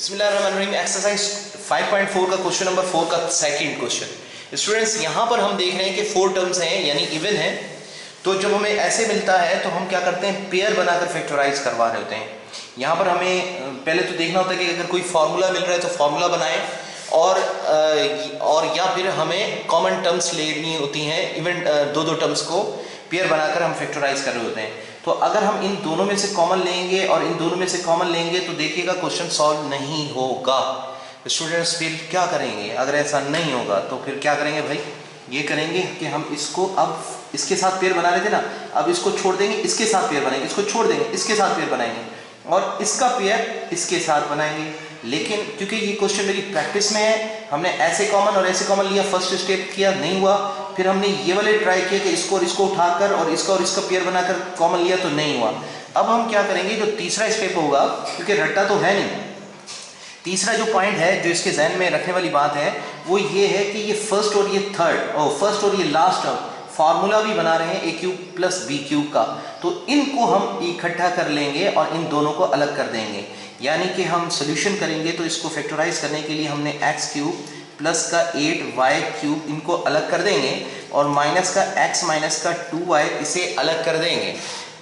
बिस्मिल्लाहिर्रहमानिर्रहीम। एक्सरसाइज 5.4 का question number 4 का सेकंड क्वेश्चन। स्टूडेंट्स यहाँ पर हम देख रहे हैं कि 4 टर्म्स हैं यानी इवन है। तो जब हमें ऐसे मिलता है तो हम क्या करते हैं, पेयर बनाकर फैक्टराइज करवा रहे होते हैं। यहाँ पर हमें पहले तो देखना होता है कि अगर कोई फार्मूला मिल रहा है तो फार्मूला बनाएं और या फिर हमें कॉमन टर्म्स लेनी होती हैं। इवन दो टर्म्स को पेयर बनाकर हम फैक्टराइज कर रहे होते हैं। तो अगर हम इन दोनों में से कॉमन लेंगे और इन दोनों में से कॉमन लेंगे तो देखिएगा क्वेश्चन सॉल्व नहीं होगा। स्टूडेंट्स फिर क्या करेंगे, अगर ऐसा नहीं होगा तो फिर क्या करेंगे भाई, ये करेंगे कि हम इसको अब इसके साथ पेयर बना रहे थे ना, अब इसको छोड़ देंगे, इसके साथ पेयर बनाएंगे, इसको छोड़ देंगे, इसके साथ पेयर बनाएंगे और इसका पेयर इसके साथ बनाएंगे। लेकिन क्योंकि ये क्वेश्चन मेरी प्रैक्टिस में है, हमने ऐसे कॉमन और ऐसे कॉमन लिया, फर्स्ट स्टेप किया, नहीं हुआ, फिर हमने ये वाले ट्राई किया कि इसको और इसको उठाकर और इसका पेयर बनाकर कॉमन लिया तो नहीं हुआ। अब हम क्या करेंगे, जो तीसरा स्टेप होगा, क्योंकि रट्टा तो है नहीं, तीसरा जो पॉइंट है जो इसके जहन में रखने वाली बात है वो ये है कि ये फर्स्ट और ये थर्ड और फर्स्ट और ये लास्ट टर्म फार्मूला भी बना रहे हैं ए क्यूब प्लस बी क्यूब का, तो इनको हम इकट्ठा कर लेंगे और इन दोनों को अलग कर देंगे। यानी कि हम सोल्यूशन करेंगे तो इसको फैक्टराइज करने के लिए हमने एक्स क्यूब प्लस का 8y क्यूब इनको अलग कर देंगे और माइनस का x माइनस का 2y इसे अलग कर देंगे।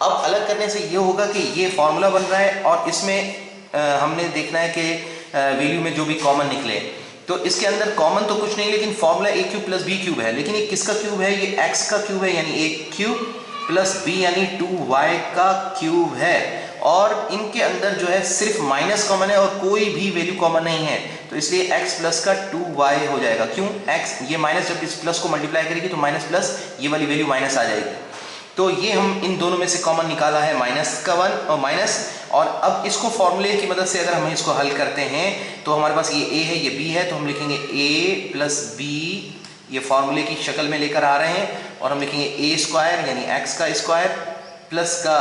अब अलग करने से ये होगा कि ये फॉर्मूला बन रहा है और इसमें हमने देखना है कि वैल्यू में जो भी कॉमन निकले, तो इसके अंदर कॉमन तो कुछ नहीं, लेकिन फॉर्मूला ए क्यूब प्लस बी क्यूब है, लेकिन ये किसका क्यूब है, ये x का क्यूब है यानी ए क्यूब प्लस बी यानी 2y का क्यूब है। और इनके अंदर जो है सिर्फ माइनस कॉमन है और कोई भी वैल्यू कॉमन नहीं है, तो इसलिए x प्लस का 2y हो जाएगा। क्यों, x ये माइनस जब इस प्लस को मल्टीप्लाई करेगी तो माइनस प्लस ये वाली वैल्यू माइनस आ जाएगी। तो ये हम इन दोनों में से कॉमन निकाला है माइनस का 1 और माइनस, और अब इसको फॉर्मूले की मदद से अगर हम इसको हल करते हैं तो हमारे पास ये a है ये b है, तो हम लिखेंगे a प्लस बी, ये फॉर्मूले की शक्ल में लेकर आ रहे हैं, और हम लिखेंगे ए स्क्वायर यानी x का स्क्वायर प्लस का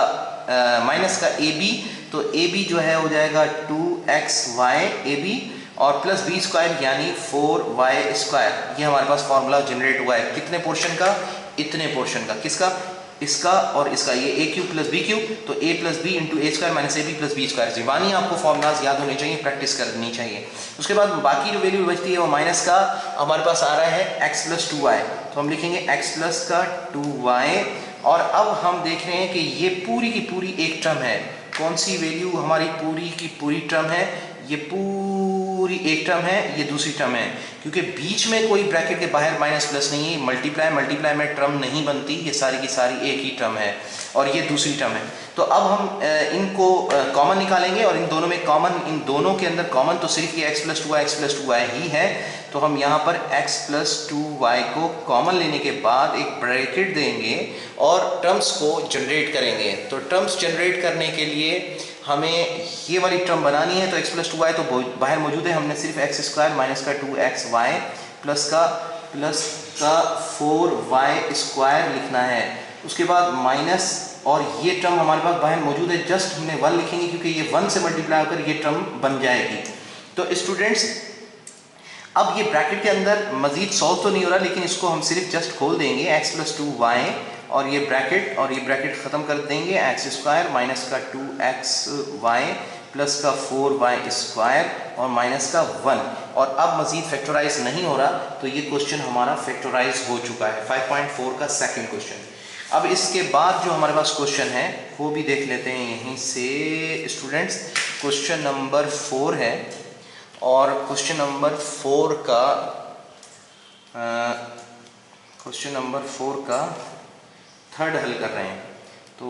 माइनस का ए बी, तो ए बी जो है हो जाएगा 2xy ए बी और प्लस बी स्क्वायर यानी 4y स्क्वायर। ये हमारे पास फॉर्मूला जनरेट हुआ है कितने पोर्शन का, इतने पोर्शन का, किसका, इसका और इसका, ये a cube plus b cube, तो a plus b into a square minus a b plus b square. जीवानी आपको फॉर्मूलाज याद होने चाहिए, प्रैक्टिस करनी चाहिए। उसके बाद बाकी जो वैल्यू बचती है वो माइनस का हमारे पास आ रहा है x प्लस 2y, तो हम लिखेंगे x प्लस का 2y। और अब हम देख रहे हैं कि ये पूरी की पूरी एक टर्म है, कौन सी वैल्यू हमारी पूरी की पूरी टर्म है, ये पूरी एक टर्म है, ये दूसरी टर्म है, क्योंकि बीच में कोई ब्रैकेट के बाहर माइनस प्लस नहीं है, मल्टीप्लाई में टर्म नहीं बनती, ये सारी की सारी एक ही टर्म है और ये दूसरी टर्म है। तो अब हम इनको कॉमन निकालेंगे और इन दोनों में कॉमन, इन दोनों के अंदर कॉमन तो सिर्फ ये x प्लस 2y ही है, तो हम यहाँ पर x प्लस 2y को कॉमन लेने के बाद एक ब्रैकेट देंगे और टर्म्स को जनरेट करेंगे। तो टर्म्स जनरेट करने के लिए हमें ये वाली टर्म बनानी है, तो x प्लस 2y तो बाहर मौजूद है, हमने सिर्फ x स्क्वायर माइनस का 2xy प्लस का 4y स्क्वायर लिखना है। उसके बाद माइनस, और ये टर्म हमारे पास बाहर मौजूद है, जस्ट हमने 1 लिखेंगे क्योंकि ये 1 से मल्टीप्लाई होकर ये टर्म बन जाएगी। तो स्टूडेंट्स अब ये ब्रैकेट के अंदर मजीद सॉल्व तो नहीं हो रहा, लेकिन इसको हम सिर्फ जस्ट खोल देंगे x प्लस 2y और ये ब्रैकेट ख़त्म कर देंगे, एक्स स्क्वायर माइनस का 2xy प्लस का 4y स्क्वायर और माइनस का 1, और अब मजीद फैक्टराइज नहीं हो रहा, तो ये क्वेश्चन हमारा फैक्टराइज हो चुका है 5.4 का सेकंड क्वेश्चन। अब इसके बाद जो हमारे पास क्वेश्चन है वो भी देख लेते हैं यहीं से स्टूडेंट्स। क्वेश्चन नंबर 4 है और क्वेश्चन नंबर 4 का थर्ड हल कर रहे हैं। तो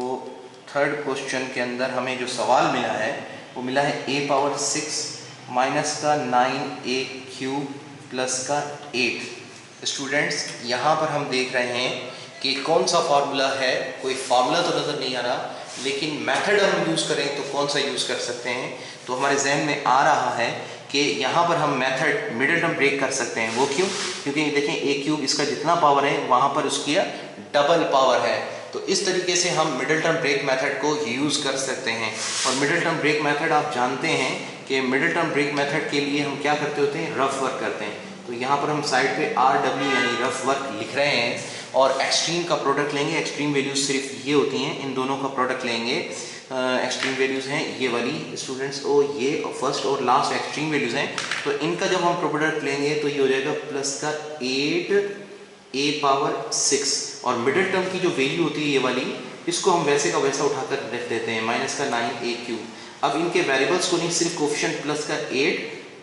थर्ड क्वेश्चन के अंदर हमें जो सवाल मिला है वो मिला है a पावर 6 माइनस का 9a क्यूब प्लस का 8। स्टूडेंट्स यहाँ पर हम देख रहे हैं कि कौन सा फार्मूला है, कोई फार्मूला तो नज़र नहीं आ रहा, लेकिन मेथड हम यूज़ करें तो कौन सा यूज़ कर सकते हैं, तो हमारे जहन में आ रहा है कि यहाँ पर हम मेथड मिडिल टर्म ब्रेक कर सकते हैं। वो क्यों, क्योंकि देखें ए क्यूब इसका जितना पावर है वहाँ पर उसकी डबल पावर है, तो इस तरीके से हम मिडिल टर्म ब्रेक मेथड को यूज़ कर सकते हैं। और मिडिल टर्म ब्रेक मेथड आप जानते हैं कि मिडिल टर्म ब्रेक मेथड के लिए हम क्या करते होते हैं, रफ वर्क करते हैं। तो यहाँ पर हम साइड पे RW यानी रफ वर्क लिख रहे हैं और एक्सट्रीम का प्रोडक्ट लेंगे। एक्सट्रीम वैल्यूज सिर्फ ये होती हैं, इन दोनों का प्रोडक्ट लेंगे। एक्सट्रीम वैल्यूज़ हैं ये वाली स्टूडेंट्स, और ये फर्स्ट और लास्ट एक्सट्रीम वैल्यूज़ हैं। तो इनका जब हम प्रोडक्ट लेंगे तो ये हो जाएगा प्लस का 8a⁻6, और मिडिल टर्म की जो वैल्यू होती है ये वाली, इसको हम वैसे का वैसा उठाकर रख देते हैं माइनस का 9a³। अब इनके वेरिएबल्स को नहीं, सिर्फ कोफिशिएंट प्लस का 8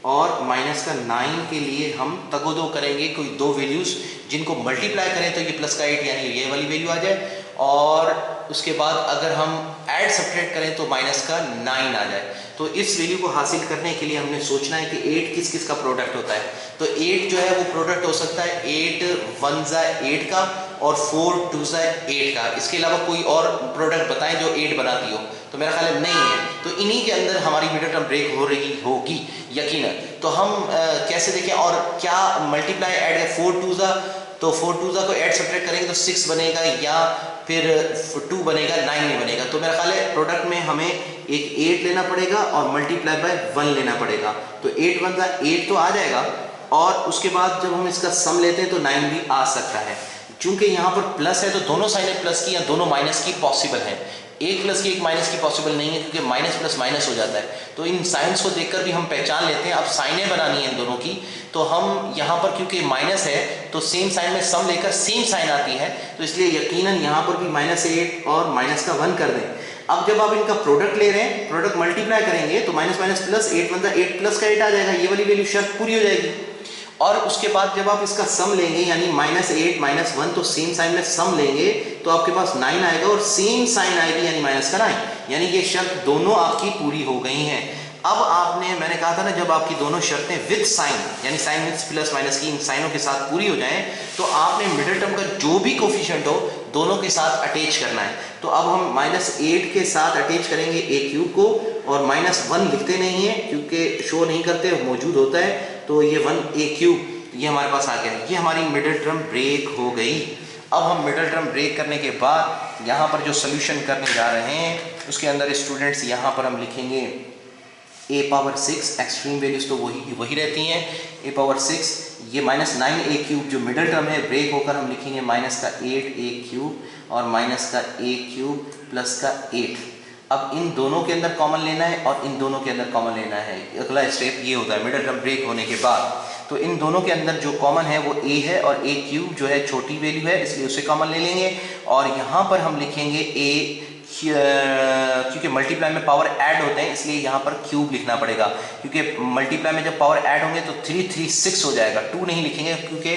और माइनस का 9 के लिए हम तगोदो करेंगे कोई दो वैल्यूज़ जिनको मल्टीप्लाई करें तो ये प्लस का 8 यानी ये वाली वैल्यू आ जाए, और उसके बाद अगर हम ऐड सब्ट्रैक्ट करें तो माइनस का 9 आ जाए। तो इस वैल्यू को हासिल करने के लिए हमने सोचना है कि 8 किस किस का प्रोडक्ट होता है। तो 8 जो है वो प्रोडक्ट हो सकता है 8 1 ज़ा 8 का और 4 2 ज़ा 8 का। इसके अलावा कोई और प्रोडक्ट बताएं जो 8 बनाती हो, तो मेरा ख्याल है नहीं है। तो इन्हीं के अंदर हमारी मिडिल टर्म ब्रेक हो रही होगी यकीनन। तो हम कैसे देखें और क्या मल्टीप्लाई ऐड 4 2 ज़ा, तो 4 2 ज़ा को ऐड सब्ट्रैक्ट करेंगे तो 6 बनेगा, या फिर 2 बनेगा, 9 नहीं बनेगा। तो मेरा ख्याल है प्रोडक्ट में हमें एक 8 लेना पड़ेगा और मल्टीप्लाई बाय 1 लेना पड़ेगा। तो 8 1 ज़ा 8 तो आ जाएगा, और उसके बाद जब हम इसका सम लेते हैं तो 9 भी आ सकता है। चूंकि यहाँ पर प्लस है तो दोनों साइनें प्लस की या दोनों माइनस की पॉसिबल है, एक प्लस की एक माइनस की पॉसिबल नहीं है, क्योंकि माइनस प्लस माइनस हो जाता है। तो इन साइंस को देखकर भी हम पहचान लेते हैं। अब साइनें बनानी है इन दोनों की, तो हम यहाँ पर क्योंकि माइनस है तो सेम साइन में सम लेकर सेम साइन आती है, तो इसलिए यकीनन यहाँ पर भी -8 और माइनस का 1 कर दें। अब जब आप इनका प्रोडक्ट ले रहे हैं, प्रोडक्ट मल्टीप्लाई करेंगे तो माइनस माइनस प्लस, 8 1 ज़ा 8 प्लस का 8 आ जाएगा, ये वाली वैल्यू शर्त पूरी हो जाएगी। और उसके बाद जब आप इसका सम लेंगे यानी -8 -1, तो सेम साइन में सम लेंगे तो आपके पास 9 आएगा और सेम साइन आएगी यानी माइनस का 9, यानी ये शर्त दोनों आपकी पूरी हो गई हैं। अब आपने, मैंने कहा था ना, जब आपकी दोनों शर्तें विद साइन यानी साइन विद प्लस माइनस की इन साइनों के साथ पूरी हो जाएं, तो आपने मिडिल टर्म का जो भी कोफिशिएंट हो दोनों के साथ अटैच करना है। तो अब हम -8 के साथ अटैच करेंगे a³ को, और -1 लिखते नहीं है क्योंकि शो नहीं करते, मौजूद होता है, तो ये 1a³ ये हमारे पास आ गया। ये हमारी मिडिल टर्म ब्रेक हो गई। अब हम मिडिल टर्म ब्रेक करने के बाद यहाँ पर जो सोल्यूशन करने जा रहे हैं उसके अंदर स्टूडेंट्स यहाँ पर हम लिखेंगे a⁻6, एक्सट्रीम वैल्यूज तो वही रहती हैं a⁻6, ये -9a³ जो मिडिल टर्म है ब्रेक होकर हम लिखेंगे -8a³ और -a³ प्लस का 8। अब इन दोनों के अंदर कॉमन लेना है और इन दोनों के अंदर कॉमन लेना है। अगला स्टेप ये होता है मिडिल टर्म ब्रेक होने के बाद। तो इन दोनों के अंदर जो कॉमन है वो a है, और a³ जो है छोटी वैल्यू है इसलिए उसे कॉमन ले लेंगे, और यहाँ पर हम लिखेंगे a, क्योंकि मल्टीप्लाई में पावर ऐड होते हैं इसलिए यहाँ पर क्यूब लिखना पड़ेगा, क्योंकि मल्टीप्लाई में जब पावर ऐड होंगे तो 3 3 6 हो जाएगा, 2 नहीं लिखेंगे क्योंकि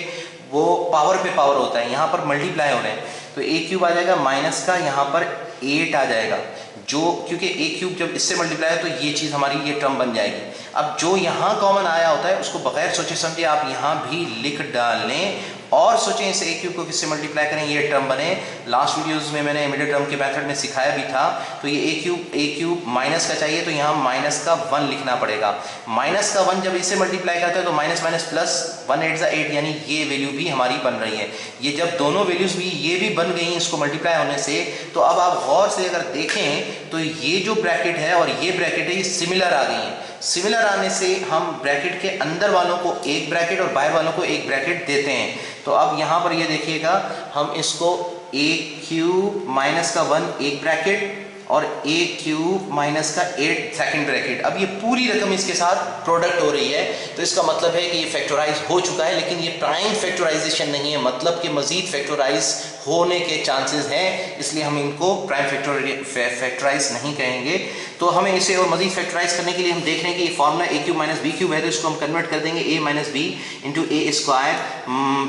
वो पावर पे पावर होता है, यहाँ पर मल्टीप्लाई हो रहे हैं। तो a³ आ जाएगा, माइनस का यहाँ पर 8 आ जाएगा, जो क्योंकि a³ जब इससे मल्टीप्लाई है तो ये चीज़ हमारी ये टर्म बन जाएगी। अब जो यहाँ कॉमन आया होता है उसको बगैर सोचे समझे आप यहाँ भी लिख डालें और सोचें इस a³ को किससे मल्टीप्लाई करें ये टर्म बने। लास्ट वीडियोस में मैंने मिडिल टर्म के मेथड में सिखाया भी था। तो ये a³ माइनस का चाहिए तो यहाँ माइनस का 1 लिखना पड़ेगा। माइनस का 1 जब इससे मल्टीप्लाई करते हैं तो माइनस माइनस प्लस, 1 8 ज़ा 8 यानी ये वैल्यू भी हमारी बन रही है। ये जब दोनों वैल्यूज भी ये भी बन गई इसको मल्टीप्लाई होने से, तो अब आप गौर से अगर देखें तो ये जो ब्रैकेट है और ये ब्रैकेट है ये सिमिलर आ गई है। सिमिलर आने से हम ब्रैकेट के अंदर वालों को एक ब्रैकेट और बाहर वालों को एक ब्रैकेट देते हैं। तो अब यहाँ पर ये देखिएगा, हम इसको a³ माइनस का 1 एक ब्रैकेट और a³ माइनस का 8 सेकंड ब्रैकेट। अब ये पूरी रकम इसके साथ प्रोडक्ट हो रही है, तो इसका मतलब है कि ये फैक्टराइज हो चुका है, लेकिन ये प्राइम फैक्टराइजेशन नहीं है, मतलब कि मजीद फैक्टराइज होने के चांसेस हैं, इसलिए हम इनको प्राइम फैक्टराइज नहीं कहेंगे। तो हमें इसे और मजीद फैक्टराइज करने के लिए हम देख रहे हैं कि ये फॉर्मूला a³ माइनस b³ है, तो इसको हम कन्वर्ट कर देंगे a minus b into a square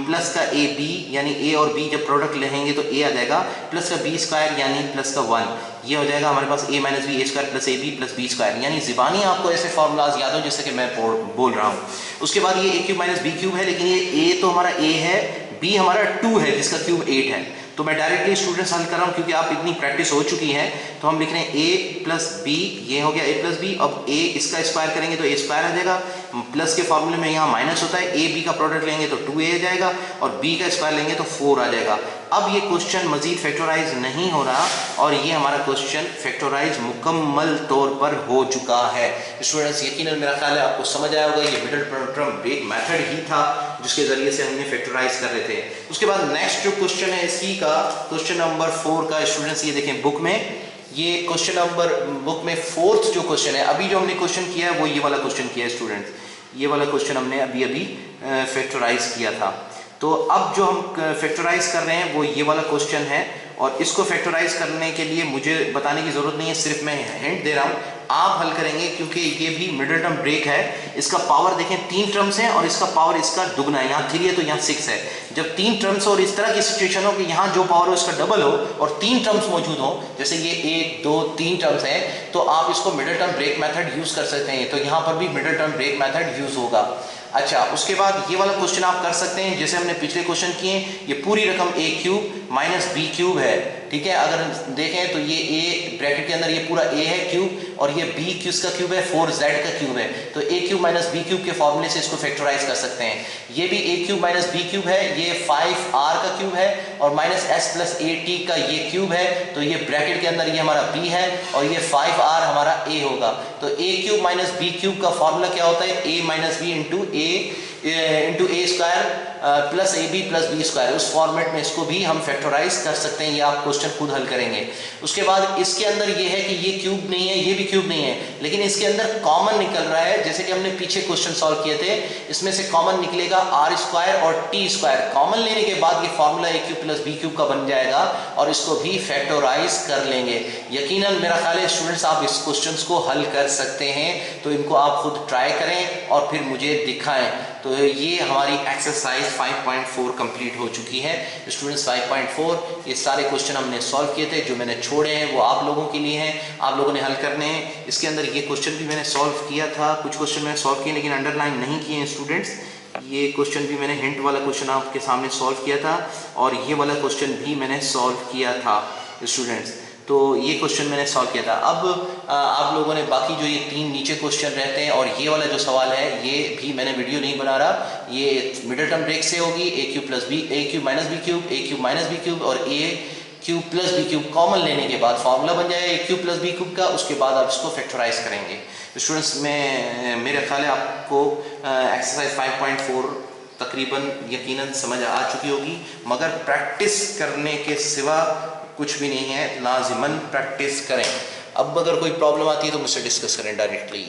plus का ab, यानी a और b जब प्रोडक्ट लेंगे तो a आ जाएगा, प्लस का b स्क्वायर यानी प्लस का 1, ये हो जाएगा हमारे पास a minus b a square plus ab plus b square. यानी ज़बानी आपको ऐसे फार्मूलाज याद हो जैसे कि मैं बोल रहा हूँ। उसके बाद ये a³ माइनस b³ है, लेकिन ये a तो हमारा a है, b हमारा 2 है जिसका क्यूब 8 है। तो मैं डायरेक्टली स्टूडेंट्स हल कर रहा हूँ क्योंकि आप इतनी प्रैक्टिस हो चुकी है। तो हम लिख रहे हैं a प्लस b, ये हो गया a प्लस b। अब a इसका स्क्वायर करेंगे तो a स्क्वायर आ जाएगा, प्लस के फॉर्मूले में यहाँ माइनस होता है, a b का प्रोडक्ट लेंगे तो 2a आ जाएगा और b का स्क्वायर लेंगे तो 4 आ जाएगा। अब ये क्वेश्चन मजीद फैक्टराइज नहीं हो रहा और ये हमारा क्वेश्चन फैक्टराइज मुकम्मल तौर पर हो चुका है। स्टूडेंट्स यकीनन मेरा ख्याल है आपको समझ आया होगा, ये मिडिल टर्म ब्रेक मेथड ही था जिसके जरिए से हमने फैक्टराइज कर रहे थे। उसके बाद नेक्स्ट जो क्वेश्चन है इसी का क्वेश्चन नंबर 4 का स्टूडेंट्स ये देखें बुक में, ये क्वेश्चन नंबर बुक में 4th जो क्वेश्चन है, अभी जो हमने क्वेश्चन किया है वो ये वाला क्वेश्चन किया है स्टूडेंट्स, ये वाला क्वेश्चन हमने अभी फैक्टराइज किया था। तो अब जो हम फैक्टराइज कर रहे हैं वो ये वाला क्वेश्चन है और इसको फैक्टराइज करने के लिए मुझे बताने की ज़रूरत नहीं है, सिर्फ मैं हिंट दे रहा हूँ, आप हल करेंगे क्योंकि ये भी मिडिल टर्म ब्रेक है। इसका पावर देखें 3 टर्म्स हैं और इसका पावर इसका दुगना है, यहाँ 3 है तो यहाँ 6 है। जब 3 टर्म्स और इस तरह की सिचुएशन हो कि यहाँ जो पावर हो इसका डबल हो और 3 टर्म्स मौजूद हो, जैसे ये 1 2 3 टर्म्स हैं, तो आप इसको middle term break method use कर सकते हैं। तो यहाँ पर भी middle term break method use होगा। अच्छा, उसके बाद ये वाला क्वेश्चन आप कर सकते हैं जैसे हमने पिछले क्वेश्चन किए, ये पूरी रकम a cube minus b cube है, ठीक है। अगर देखें तो ये a ब्रैकेट के अंदर ये पूरा a है क्यूब और ये b किसका क्यूब है, 4z का क्यूब है। तो a cube minus b cube के फॉर्मूले से इसको फैक्टराइज कर सकते हैं। ये भी a cube minus b cube है, ये 5r का क्यूब है और माइनस s प्लस at का ये क्यूब है। तो ये ब्रैकेट के अंदर ये हमारा b है और ये 5r हमारा a होगा। तो a cube minus b cube का फॉर्मूला क्या होता है, a minus b into a square plus a b plus b square. उस फॉर्मेट में इसको भी हम फैक्टराइज कर सकते हैं, ये आप क्वेश्चन खुद हल करेंगे। उसके बाद इसके अंदर ये है कि ये क्यूब नहीं है, ये भी क्यूब नहीं है, लेकिन इसके अंदर कॉमन निकल रहा है। जैसे कि हमने पीछे क्वेश्चन सॉल्व किए थे, इसमें से कॉमन निकलेगा आर स्क्वायर और टी स्क्वायर। कॉमन लेने के बाद ये फॉर्मूला ए क्यूब प्लस बी क्यूब का बन जाएगा और इसको भी फैक्टराइज कर लेंगे। यकीनन मेरा ख्याल है स्टूडेंट्स आप इस क्वेश्चन को हल कर सकते हैं, तो इनको आप खुद ट्राई करें और फिर मुझे दिखाएं। तो ये हमारी एक्सरसाइज 5.4 कंप्लीट हो चुकी है स्टूडेंट्स। 5.4 ये सारे क्वेश्चन हमने सॉल्व किए थे, जो मैंने छोड़े हैं वो आप लोगों के लिए हैं, आप लोगों ने हल करने हैं। इसके अंदर ये क्वेश्चन भी मैंने सॉल्व किया था, कुछ क्वेश्चन मैंने सॉल्व किए लेकिन अंडरलाइन नहीं किए हैं स्टूडेंट्स। ये क्वेश्चन भी मैंने हिंट वाला क्वेश्चन आपके सामने सॉल्व किया था और ये वाला क्वेश्चन भी मैंने सॉल्व किया था स्टूडेंट्स। तो ये क्वेश्चन मैंने सॉल्व किया था। अब आप लोगों ने बाकी जो ये 3 नीचे क्वेश्चन रहते हैं और ये वाला जो सवाल है ये भी मैंने वीडियो नहीं बना रहा, ये मिडिल टर्म ब्रेक से होगी। A cube plus b, a cube minus b cube, a cube minus b cube और a cube plus b cube common लेने के बाद फॉर्मूला बन जाएगा a cube plus b cube का। उसके बाद आप इसको फैक्टराइज करेंगे स्टूडेंट्स। मेरे ख्याल है आपको एक्सरसाइज 5.4 तकरीबन यकीनन समझ आ चुकी होगी, मगर प्रैक्टिस करने के सिवा कुछ भी नहीं है, लाजिमन प्रैक्टिस करें। अब अगर कोई प्रॉब्लम आती है तो मुझसे डिस्कस करें डायरेक्टली।